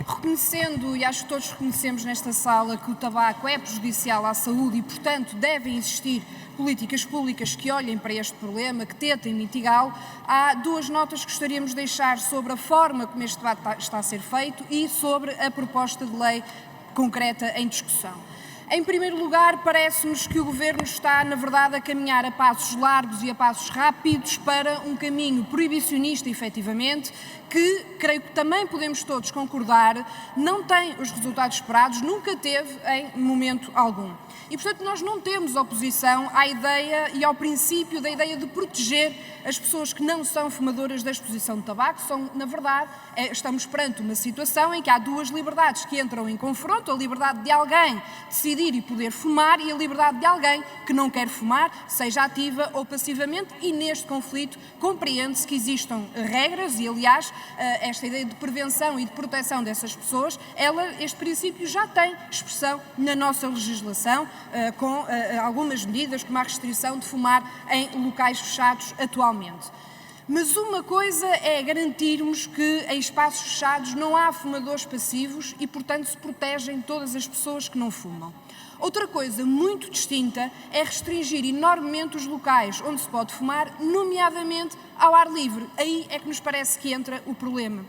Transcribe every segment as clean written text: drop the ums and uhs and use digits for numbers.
Reconhecendo, e acho que todos reconhecemos nesta sala, que o tabaco é prejudicial à saúde e, portanto, devem existir políticas públicas que olhem para este problema, que tentem mitigá-lo, há duas notas que gostaríamos de deixar sobre a forma como este debate está a ser feito e sobre a proposta de lei concreta em discussão. Em primeiro lugar, parece-nos que o Governo está, na verdade, a caminhar a passos largos e a passos rápidos para um caminho proibicionista, efetivamente, que, creio que também podemos todos concordar, não tem os resultados esperados, nunca teve em momento algum. E, portanto, nós não temos oposição à ideia e ao princípio da ideia de proteger as pessoas que não são fumadoras da exposição de tabaco. Na verdade, estamos perante uma situação em que há duas liberdades que entram em confronto, a liberdade de alguém decidir e poder fumar e a liberdade de alguém que não quer fumar, seja ativa ou passivamente, e neste conflito compreende-se que existam regras e, aliás, esta ideia de prevenção e de proteção dessas pessoas, este princípio já tem expressão na nossa legislação, com algumas medidas, como a restrição de fumar em locais fechados atualmente. Mas uma coisa é garantirmos que em espaços fechados não há fumadores passivos e, portanto, se protegem todas as pessoas que não fumam. Outra coisa muito distinta é restringir enormemente os locais onde se pode fumar, nomeadamente ao ar livre. Aí é que nos parece que entra o problema.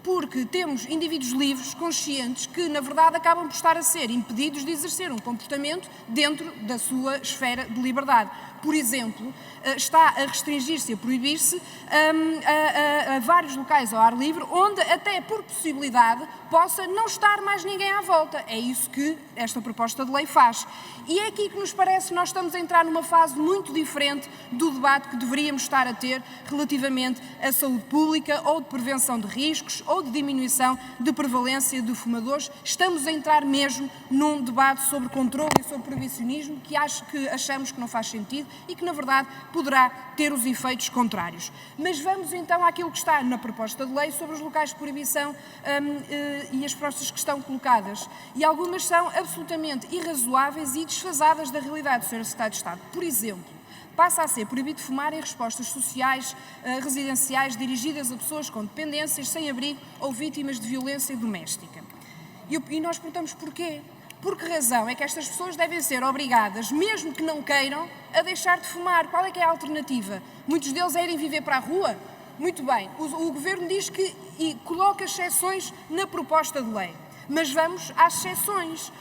Porque temos indivíduos livres, conscientes, que, na verdade, acabam por estar a ser impedidos de exercer um comportamento dentro da sua esfera de liberdade. Por exemplo, está a restringir-se, a proibir-se a vários locais ao ar livre, onde, até por possibilidade, possa não estar mais ninguém à volta. É isso que esta proposta de lei faz. E é aqui que nos parece que nós estamos a entrar numa fase muito diferente do debate que deveríamos estar a ter relativamente à saúde pública ou de prevenção de riscos ou de diminuição de prevalência de fumadores. Estamos a entrar mesmo num debate sobre controle e sobre proibicionismo que achamos que não faz sentido e que, na verdade, poderá ter os efeitos contrários. Mas vamos então àquilo que está na proposta de lei sobre os locais de proibição e as propostas que estão colocadas. E algumas são absolutamente irrazoáveis e desfasadas da realidade, Sr. Secretário de Estado. Por exemplo, passa a ser proibido fumar em respostas sociais residenciais dirigidas a pessoas com dependências, sem abrigo ou vítimas de violência doméstica. E nós perguntamos porquê? Por que razão é que estas pessoas devem ser obrigadas, mesmo que não queiram, a deixar de fumar? Qual é que é a alternativa? Muitos deles é irem viver para a rua? Muito bem, o Governo diz que coloca exceções na proposta de lei, mas vamos às exceções.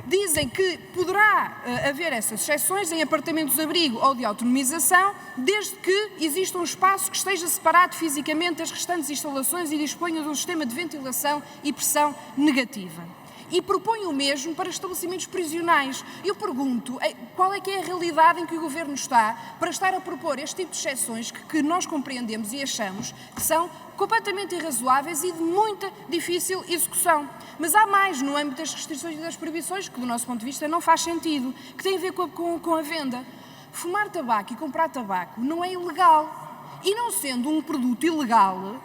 Dizem que poderá haver essas exceções em apartamentos de abrigo ou de autonomização, desde que exista um espaço que esteja separado fisicamente das restantes instalações e disponha de um sistema de ventilação e pressão negativa. E propõe o mesmo para estabelecimentos prisionais. Eu pergunto, qual é que é a realidade em que o Governo está para estar a propor este tipo de exceções que nós compreendemos e achamos que são completamente irrazoáveis e de muita difícil execução. Mas há mais no âmbito das restrições e das proibições que, do nosso ponto de vista, não faz sentido, que tem a ver com a venda. Fumar tabaco e comprar tabaco não é ilegal. E não sendo um produto ilegal,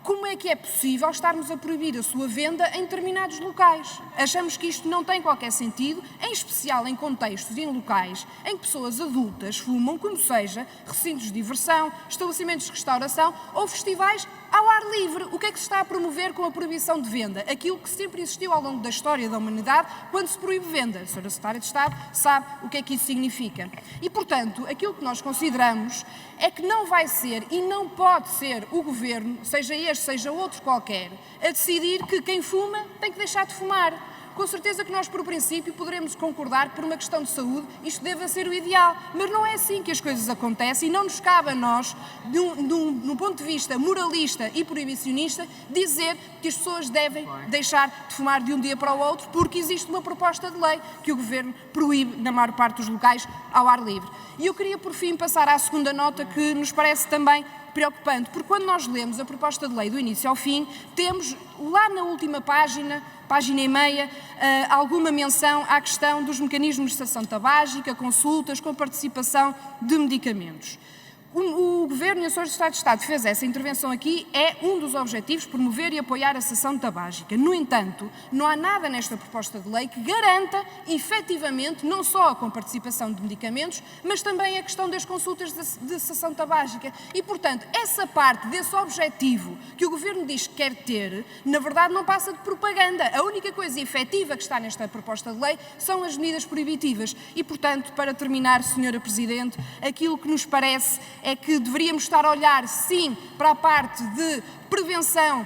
como é que é possível estarmos a proibir a sua venda em determinados locais? Achamos que isto não tem qualquer sentido, em especial em contextos e em locais em que pessoas adultas fumam, como seja recintos de diversão, estabelecimentos de restauração ou festivais ao ar livre. O que é que se está a promover com a proibição de venda? Aquilo que sempre existiu ao longo da história da humanidade quando se proíbe venda. A Sra. Secretária de Estado sabe o que é que isso significa. E, portanto, aquilo que nós consideramos é que não vai ser e não pode ser o Governo, seja este, seja outro qualquer, a decidir que quem fuma tem que deixar de fumar. Com certeza que nós, por princípio, poderemos concordar que, por uma questão de saúde, isto deve ser o ideal. Mas não é assim que as coisas acontecem e não nos cabe a nós, num ponto de vista moralista e proibicionista, dizer que as pessoas devem deixar de fumar de um dia para o outro porque existe uma proposta de lei que o Governo proíbe, na maior parte dos locais, ao ar livre. E eu queria, por fim, passar à segunda nota que nos parece também preocupante, porque quando nós lemos a proposta de lei do início ao fim, temos lá na última página e meia, alguma menção à questão dos mecanismos de estação tabágica, consultas, com participação de medicamentos. O Governo e a Sra. Secretária de Estado fez essa intervenção aqui, é um dos objetivos, promover e apoiar a cessão tabágica. No entanto, não há nada nesta proposta de lei que garanta, efetivamente, não só a comparticipação de medicamentos, mas também a questão das consultas de cessão tabágica. E, portanto, essa parte desse objetivo que o Governo diz que quer ter, na verdade não passa de propaganda. A única coisa efetiva que está nesta proposta de lei são as medidas proibitivas. E, portanto, para terminar, Sra. Presidente, aquilo que nos parece é que deveríamos estar a olhar, sim, para a parte de prevenção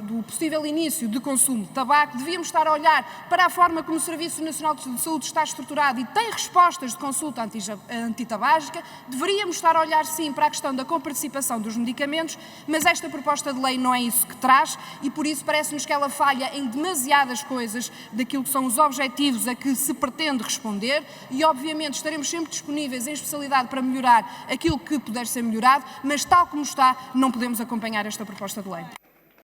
do possível início de consumo de tabaco, devíamos estar a olhar para a forma como o Serviço Nacional de Saúde está estruturado e tem respostas de consulta antitabágica, deveríamos estar a olhar, sim, para a questão da comparticipação dos medicamentos, mas esta proposta de lei não é isso que traz e, por isso, parece-nos que ela falha em demasiadas coisas daquilo que são os objetivos a que se pretende responder e, obviamente, estaremos sempre disponíveis em especialidade para melhorar aquilo que puder ser melhorado, mas, tal como está, não podemos acompanhar esta proposta de lei.